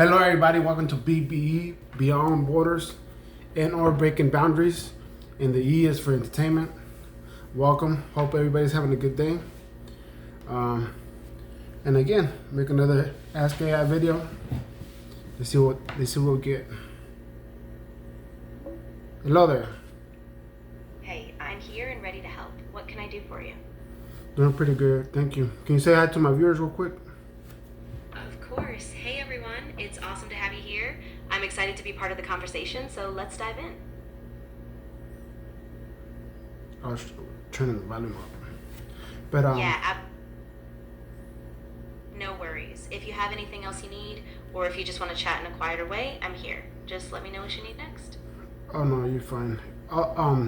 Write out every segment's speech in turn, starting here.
Hello, everybody. Welcome to BBE, Beyond Borders and or Breaking Boundaries. And the E is for entertainment. Welcome. Hope everybody's having a good day. And again, make another Ask AI video. Let's see what we get. Hello there. Hey, I'm here and ready to help. What can I do for you? Doing pretty good. Thank you. Can you say hi to my viewers real quick? Of course. Hey everyone, it's awesome to have you here. I'm excited to be part of the conversation, so let's dive in. I was turning the volume up. But no worries. If you have anything else you need, or if you just want to chat in a quieter way, I'm here. Just let me know what you need next. Oh no, you're fine.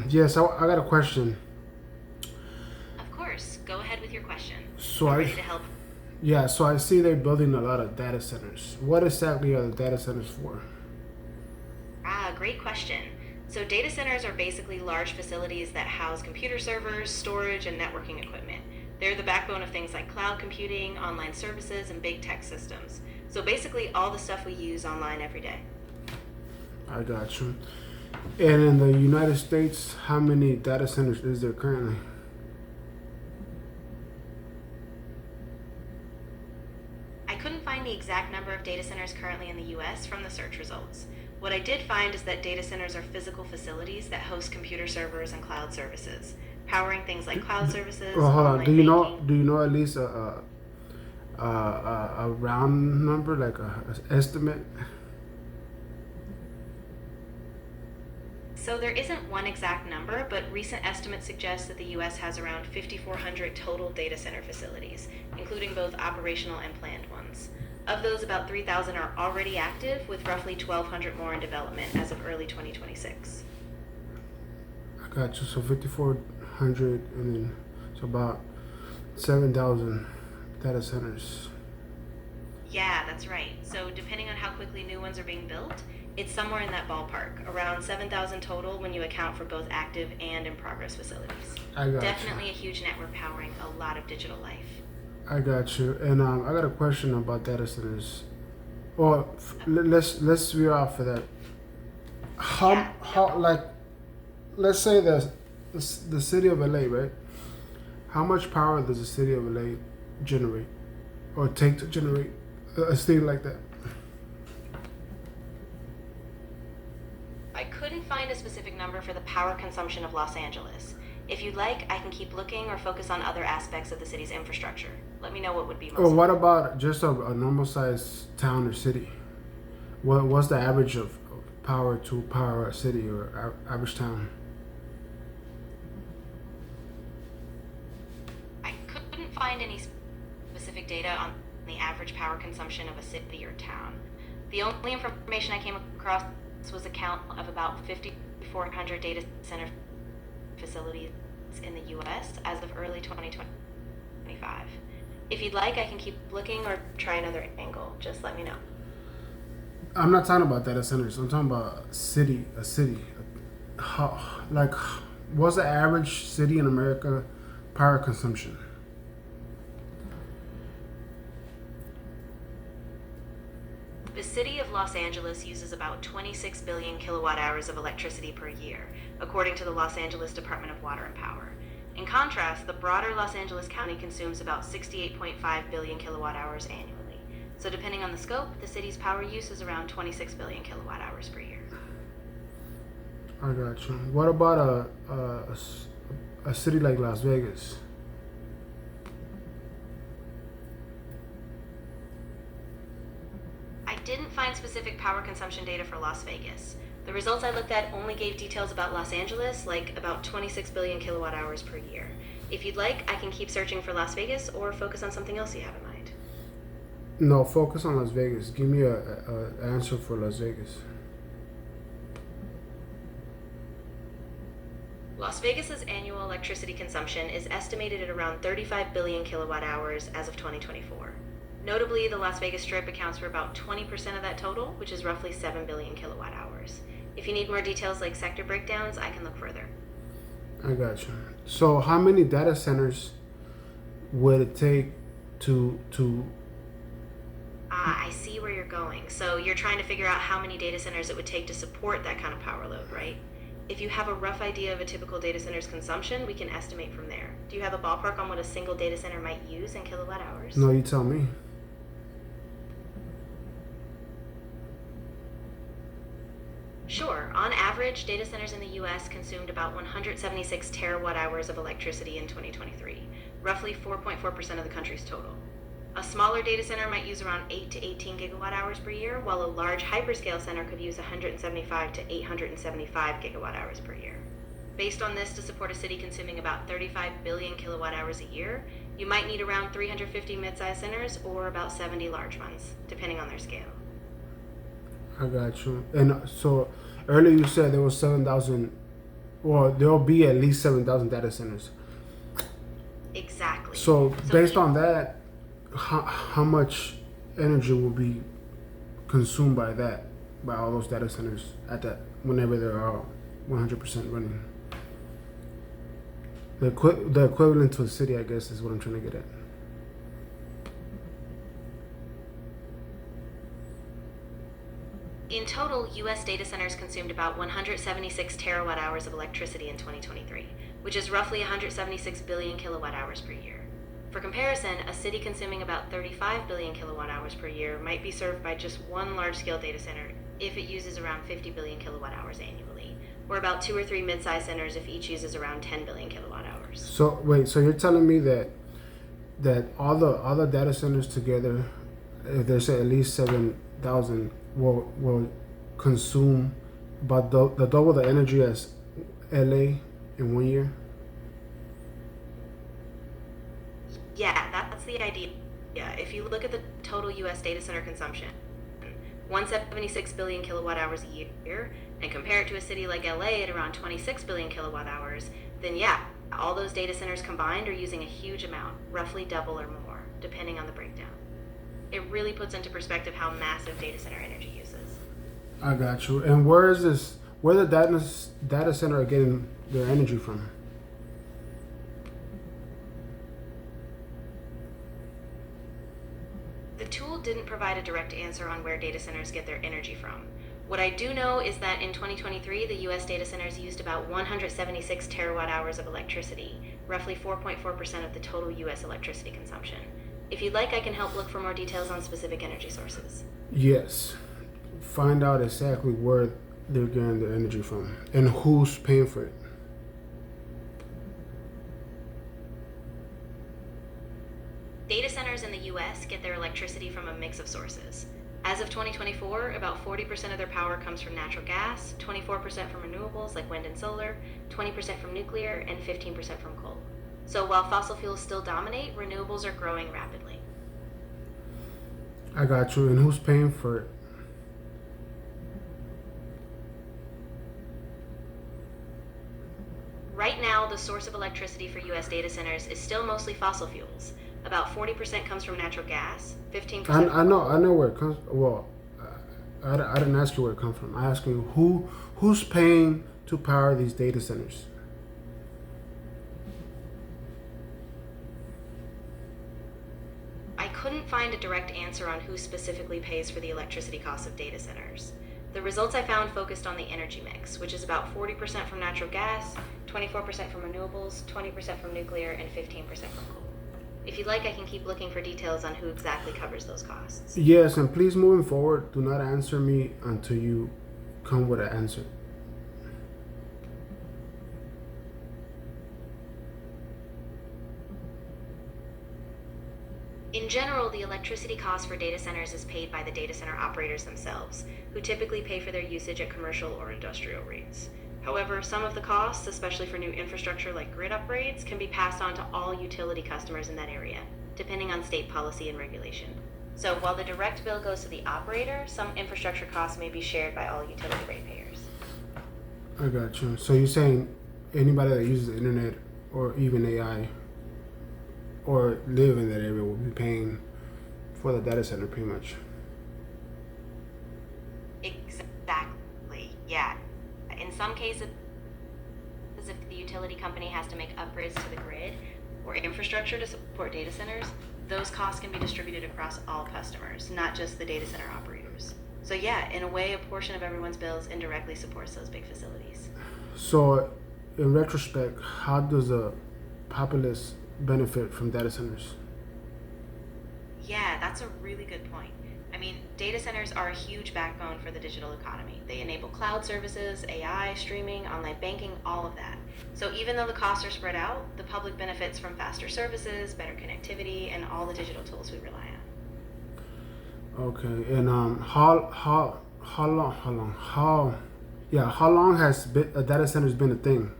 Yes, I got a question. Of course. Go ahead with your question. So I'm ready to help. Yeah, so I see they're building a lot of data centers. What exactly are the data centers for? Great question. So data centers are basically large facilities that house computer servers, storage, and networking equipment. They're the backbone of things like cloud computing, online services, and big tech systems. So basically all the stuff we use online every day. I got you. And in the United States, how many data centers is there currently? I couldn't find the exact number of data centers currently in the US from the search results. What I did find is that data centers are physical facilities that host computer servers and cloud services, powering things like cloud services. Well, hold on. online Do you know? banking. Do you know at least a round number, like a estimate? So there isn't one exact number, but recent estimates suggest that the US has around 5,400 total data center facilities, including both operational and planned ones. Of those, about 3,000 are already active, with roughly 1,200 more in development as of early 2026. I got you. So 5,400, and then so about 7,000 data centers. Yeah, that's right. So depending on how quickly new ones are being built, it's somewhere in that ballpark, around 7,000 total when you account for both active and in progress facilities. I got Definitely a huge network powering a lot of digital life. I got you. And I got a question about data centers. Well, let's veer off of that. How like, let's say the city of LA, right? How much power does the city of LA generate or take to generate a city like that? I couldn't find a specific number for the power consumption of Los Angeles. If you'd like, I can keep looking or focus on other aspects of the city's infrastructure. Let me know what would be most. Or what about just a normal sized town or city? What's the average of power to power a city or average town? I couldn't find any specific data on the average power consumption of a city or town. The only information I came across was a count of about 5,400 data center facilities in the US as of early 2025. If you'd like, I can keep looking or try another angle. Just let me know. I'm not talking about data centers. I'm talking about a city. How, like, what's the average city in America power consumption? The city of Los Angeles uses about 26 billion kilowatt hours of electricity per year, according to the Los Angeles Department of Water and Power. In contrast, the broader Los Angeles County consumes about 68.5 billion kilowatt hours annually. So depending on the scope, the city's power use is around 26 billion kilowatt hours per year. I got you. What about a city like Las Vegas? I didn't find specific power consumption data for Las Vegas. The results I looked at only gave details about Los Angeles, like about 26 billion kilowatt hours per year. If you'd like, I can keep searching for Las Vegas or focus on something else you have in mind. No, focus on Las Vegas. Give me a answer for Las Vegas. Las Vegas's annual electricity consumption is estimated at around 35 billion kilowatt hours as of 2024. Notably, the Las Vegas Strip accounts for about 20% of that total, which is roughly 7 billion kilowatt hours. If you need more details like sector breakdowns, I can look further. I got you. So how many data centers would it take to I see where you're going. So you're trying to figure out how many data centers it would take to support that kind of power load, right? If you have a rough idea of a typical data center's consumption, we can estimate from there. Do you have a ballpark on what a single data center might use in kilowatt hours? No, you tell me. Sure. On average, data centers in the US consumed about 176 terawatt hours of electricity in 2023, roughly 4.4% of the country's total. A smaller data center might use around 8 to 18 gigawatt hours per year, while a large hyperscale center could use 175 to 875 gigawatt hours per year. Based on this, to support a city consuming about 35 billion kilowatt hours a year, you might need around 350 mid-sized centers or about 70 large ones, depending on their scale. I got you. And so earlier you said there was 7,000, well, there'll be at least 7,000 data centers. Exactly. So based on that, how much energy will be consumed by that, by all those data centers at that, whenever they're all 100% running? The equivalent to a city, I guess, is what I'm trying to get at. In total, U.S. data centers consumed about 176 terawatt hours of electricity in 2023, which is roughly 176 billion kilowatt hours per year. For comparison, a city consuming about 35 billion kilowatt hours per year might be served by just one large-scale data center if it uses around 50 billion kilowatt hours annually, or about 2 or 3 mid-sized centers if each uses around 10 billion kilowatt hours. So wait, so you're telling me that all the data centers together, if there's at least 7,000, will consume about the double the energy as LA in 1 year? Yeah, that's the idea. Yeah, if you look at the total U.S. data center consumption, 176 billion kilowatt hours a year, and compare it to a city like LA at around 26 billion kilowatt hours, then yeah, all those data centers combined are using a huge amount, roughly double or more, depending on the breakdown. It really puts into perspective how massive data center energy uses. I got you. And where the data center are getting their energy from? The tool didn't provide a direct answer on where data centers get their energy from. What I do know is that in 2023, the U.S. data centers used about 176 terawatt hours of electricity, roughly 4.4% of the total U.S. electricity consumption. If you'd like, I can help look for more details on specific energy sources. Yes. Find out exactly where they're getting their energy from and who's paying for it. Data centers in the U.S. get their electricity from a mix of sources. As of 2024, about 40% of their power comes from natural gas, 24% from renewables like wind and solar, 20% from nuclear, and 15% from coal. So while fossil fuels still dominate, renewables are growing rapidly. I got you. And who's paying for it? Right now, the source of electricity for U.S. data centers is still mostly fossil fuels. About 40% comes from natural gas, 15%. I know where it comes. Well, I didn't ask you where it comes from. I asked you who's paying to power these data centers. I couldn't find a direct answer on who specifically pays for the electricity costs of data centers. The results I found focused on the energy mix, which is about 40% from natural gas, 24% from renewables, 20% from nuclear, and 15% from coal. If you'd like, I can keep looking for details on who exactly covers those costs. Yes, and please, moving forward, do not answer me until you come with an answer. In general, the electricity cost for data centers is paid by the data center operators themselves, who typically pay for their usage at commercial or industrial rates. However, some of the costs, especially for new infrastructure like grid upgrades, can be passed on to all utility customers in that area, depending on state policy and regulation. So while the direct bill goes to the operator, some infrastructure costs may be shared by all utility ratepayers. I got you. So you're saying anybody that uses the internet or even AI or live in that area will be paying for the data center pretty much? Exactly, yeah. In some cases, if the utility company has to make upgrades to the grid or infrastructure to support data centers, those costs can be distributed across all customers, not just the data center operators. So yeah, in a way, a portion of everyone's bills indirectly supports those big facilities. So, in retrospect, how does the populace benefit from data centers? Yeah, that's a really good point. I mean, data centers are a huge backbone for the digital economy. They enable cloud services, AI, streaming, online banking, all of that. So even though the costs are spread out, the public benefits from faster services, better connectivity, and all the digital tools we rely on. Okay, and how long has data centers been a thing?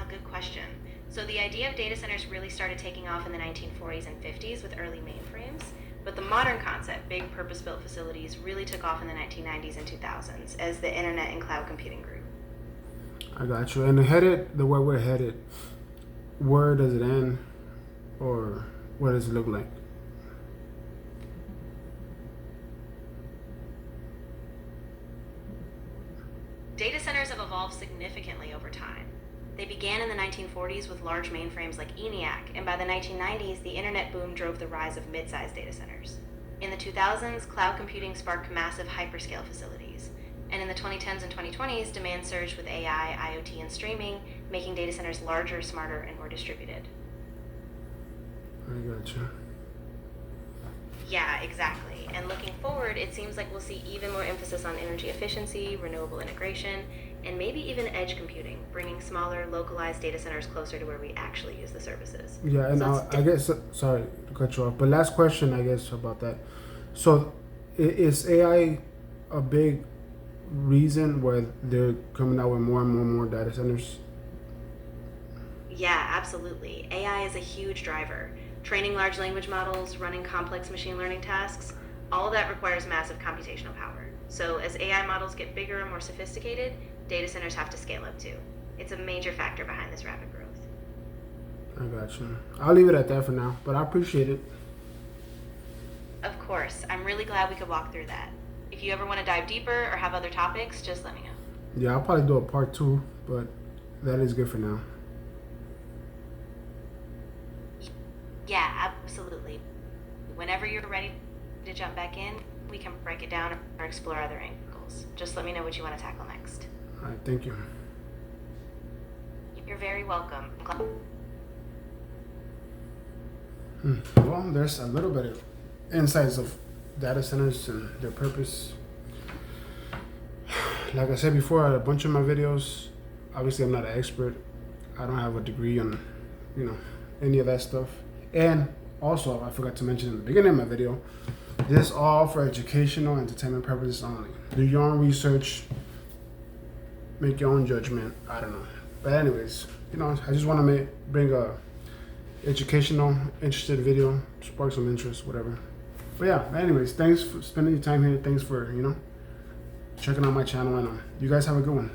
Good question. So the idea of data centers really started taking off in the 1940s and 50s with early mainframes, but the modern concept, big purpose-built facilities, really took off in the 1990s and 2000s as the internet and cloud computing grew. I got you. And the way we're headed, where does it end, or what does it look like? Data centers have evolved significantly over time. They began in the 1940s with large mainframes like ENIAC, and by the 1990s, the internet boom drove the rise of mid-sized data centers. In the 2000s, cloud computing sparked massive hyperscale facilities. And in the 2010s and 2020s, demand surged with AI, IoT, and streaming, making data centers larger, smarter, and more distributed. I got you. Yeah, exactly. And looking forward, it seems like we'll see even more emphasis on energy efficiency, renewable integration, and maybe even edge computing, bringing smaller, localized data centers closer to where we actually use the services. Yeah, and I guess, sorry to cut you off, but last question, I guess, about that. So, is AI a big reason why they're coming out with more and more data centers? Yeah, absolutely. AI is a huge driver. Training large language models, running complex machine learning tasks, all of that requires massive computational power. So as AI models get bigger and more sophisticated, data centers have to scale up too. It's a major factor behind this rapid growth. I got you. I'll leave it at that for now, but I appreciate it. Of course, I'm really glad we could walk through that. If you ever want to dive deeper or have other topics, just let me know. Yeah, I'll probably do a part 2, but that is good for now. Yeah, absolutely. Whenever you're ready to jump back in, we can break it down or explore other angles. Just let me know what you want to tackle next. All right, thank you. You're very welcome. Well, there's a little bit of insights of data centers and their purpose. Like I said before, a bunch of my videos, obviously I'm not an expert. I don't have a degree on, any of that stuff. And also, I forgot to mention in the beginning of my video, this all for educational, entertainment purposes only. Do your own research, make your own judgment. I don't know. But anyways, I just want to bring a educational, interested video, spark some interest, whatever. But yeah, anyways, thanks for spending your time here. Thanks for, checking out my channel. And you guys have a good one.